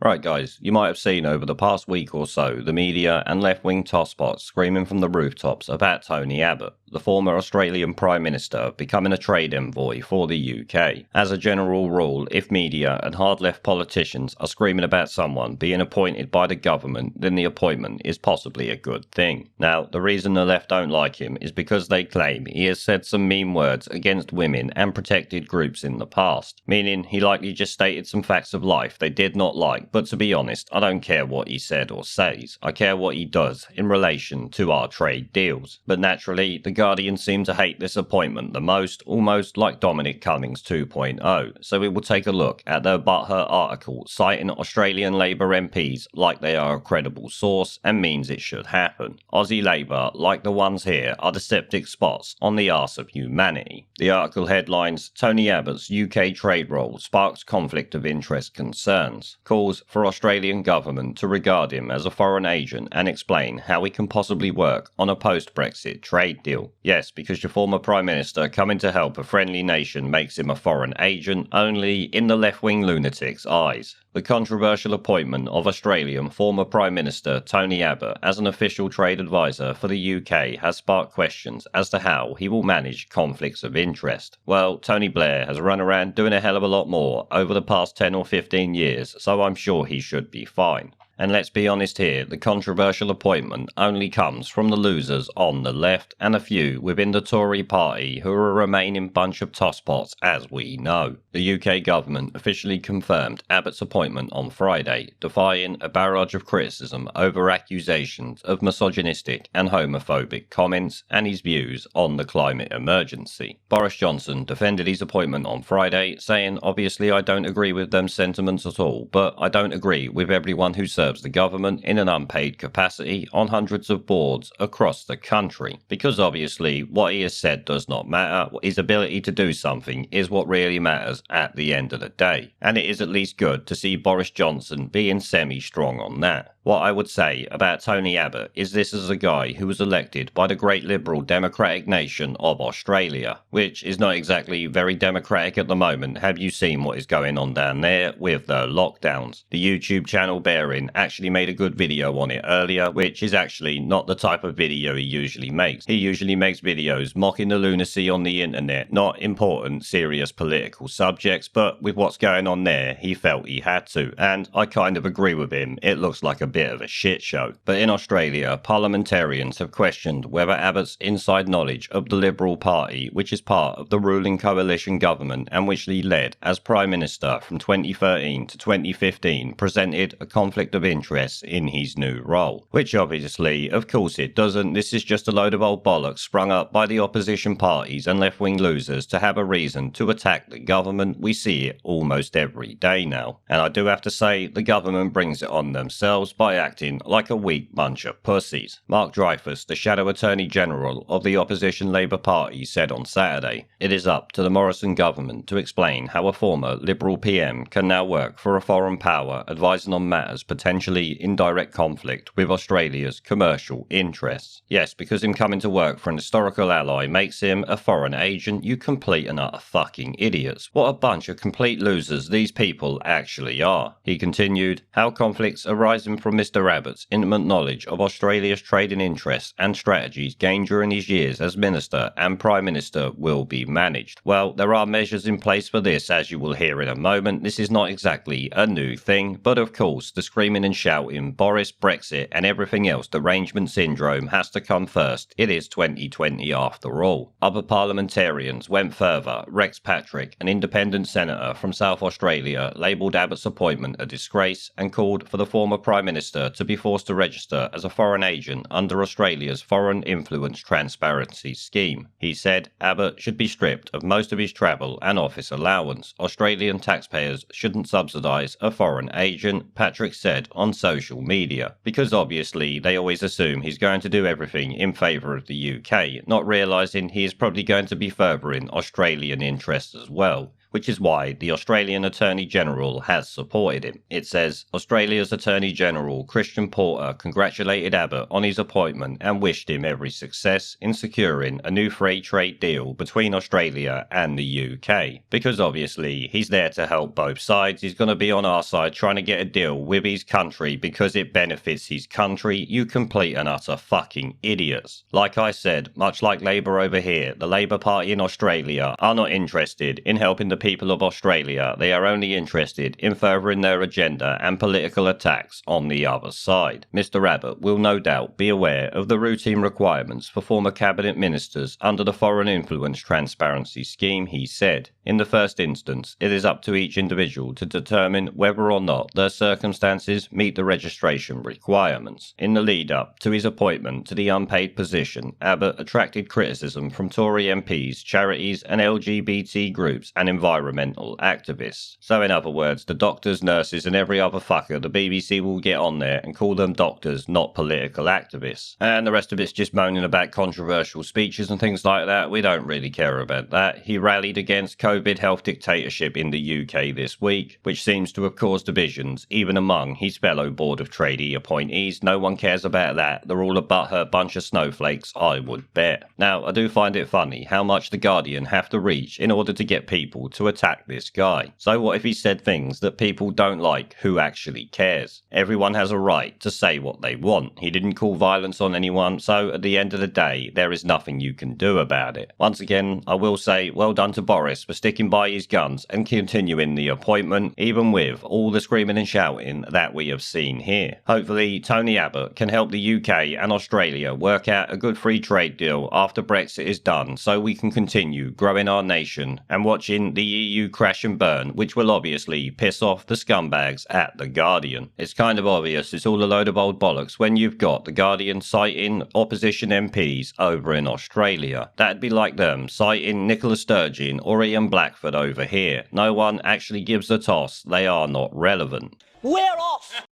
Right guys, you might have seen over the past week or so the media and left-wing tosspots screaming from the rooftops about Tony Abbott, the former Australian Prime Minister, becoming a trade envoy for the UK. As a general rule, if media and hard-left politicians are screaming about someone being appointed by the government, then the appointment is possibly a good thing. Now, the reason the left don't like him is because they claim he has said some mean words against women and protected groups in the past, meaning he likely just stated some facts of life they did not like. But to be honest, I don't care what he said or says. I care what he does in relation to our trade deals. But naturally, the Guardian seem to hate this appointment the most, almost like Dominic Cummings 2.0. So we will take a look at their butthurt article citing Australian Labour MPs like they are a credible source and means it should happen. Aussie Labour, like the ones here, are the septic spots on the arse of humanity. The article headlines, Tony Abbott's UK trade role sparks conflict of interest concerns, calls for Australian government to regard him as a foreign agent and explain how he can possibly work on a post-Brexit trade deal. Yes, because your former Prime Minister coming to help a friendly nation makes him a foreign agent, only in the left-wing lunatic's eyes. The controversial appointment of Australian former Prime Minister Tony Abbott as an official trade advisor for the UK has sparked questions as to how he will manage conflicts of interest. Well, Tony Blair has run around doing a hell of a lot more over the past 10 or 15 years, so I'm sure he should be fine. And let's be honest here, the controversial appointment only comes from the losers on the left and a few within the Tory party who are a remaining bunch of tosspots as we know. The UK government officially confirmed Abbott's appointment on Friday, defying a barrage of criticism over accusations of misogynistic and homophobic comments and his views on the climate emergency. Boris Johnson defended his appointment on Friday, saying, obviously I don't agree with them sentiments at all, but I don't agree with everyone who serves the government in an unpaid capacity on hundreds of boards across the country. Because obviously what he has said does not matter, his ability to do something is what really matters at the end of the day. And it is at least good to see Boris Johnson being semi-strong on that. What I would say about Tony Abbott is this is a guy who was elected by the great liberal democratic nation of Australia, which is not exactly very democratic at the moment. Have you seen what is going on down there with the lockdowns? The YouTube channel Bearing actually made a good video on it earlier, which is actually not the type of video he usually makes. He usually makes videos mocking the lunacy on the internet, not important, serious political subjects, but with what's going on there, he felt he had to, and I kind of agree with him. It looks like a bit of a shit show. But in Australia, parliamentarians have questioned whether Abbott's inside knowledge of the Liberal Party, which is part of the ruling coalition government and which he led as Prime Minister from 2013 to 2015, presented a conflict of interest in his new role. Which obviously, of course it doesn't. This is just a load of old bollocks sprung up by the opposition parties and left-wing losers to have a reason to attack the government. We see it almost every day now. And I do have to say, the government brings it on themselves by acting like a weak bunch of pussies. Mark Dreyfus, the Shadow Attorney General of the opposition Labour Party, said on Saturday, it is up to the Morrison government to explain how a former Liberal PM can now work for a foreign power advising on matters potentially in direct conflict with Australia's commercial interests. Yes, because him coming to work for an historical ally makes him a foreign agent, you complete and utter fucking idiots. What a bunch of complete losers these people actually are. He continued, how conflicts arising from Mr. Abbott's intimate knowledge of Australia's trading interests and strategies gained during his years as Minister and Prime Minister will be managed. Well, there are measures in place for this, as you will hear in a moment. This is not exactly a new thing, but of course, the screaming and shouting, Boris, Brexit and everything else, derangement syndrome has to come first. It is 2020 after all. Other parliamentarians went further. Rex Patrick, an independent senator from South Australia, labelled Abbott's appointment a disgrace and called for the former Prime Minister to be forced to register as a foreign agent under Australia's Foreign Influence Transparency Scheme. He said Abbott should be stripped of most of his travel and office allowance. Australian taxpayers shouldn't subsidise a foreign agent, Patrick said on social media, because obviously they always assume he's going to do everything in favour of the UK, not realising he is probably going to be furthering Australian interests as well. which is why the Australian Attorney General has supported him. It says, Australia's Attorney General Christian Porter congratulated Abbott on his appointment and wished him every success in securing a new free trade deal between Australia and the UK. Because obviously he's there to help both sides. He's going to be on our side trying to get a deal with his country because it benefits his country, you complete and utter fucking idiots. Like I said, much like Labour over here, the Labour Party in Australia are not interested in helping the people of Australia. They are only interested in furthering their agenda and political attacks on the other side. Mr Abbott will no doubt be aware of the routine requirements for former cabinet ministers under the Foreign Influence Transparency Scheme, he said. In the first instance, it is up to each individual to determine whether or not their circumstances meet the registration requirements. In the lead-up to his appointment to the unpaid position, Abbott attracted criticism from Tory MPs, charities and LGBT groups and environmental activists. So in other words, the doctors, nurses and every other fucker, the BBC will get on there and call them doctors, not political activists. And the rest of it's just moaning about controversial speeches and things like that. We don't really care about that. He rallied against COVID health dictatorship in the UK this week, which seems to have caused divisions even among his fellow Board of Tradie appointees. No one cares about that. They're all a butthurt bunch of snowflakes, I would bet. Now, I do find it funny how much the Guardian have to reach in order to get people to attack this guy. So what if he said things that people don't like? Who actually cares? Everyone has a right to say what they want. He didn't call violence on anyone, so at the end of the day, there is nothing you can do about it. Once again, I will say well done to Boris for sticking by his guns and continuing the appointment, even with all the screaming and shouting that we have seen here. Hopefully, Tony Abbott can help the UK and Australia work out a good free trade deal after Brexit is done, so we can continue growing our nation and watching the EU crash and burn, which will obviously piss off the scumbags at The Guardian. It's kind of obvious it's all a load of old bollocks when you've got The Guardian citing opposition MPs over in Australia. That'd be like them citing Nicola Sturgeon or Ian Blackford over here. No one actually gives a toss. They are not relevant. We're off!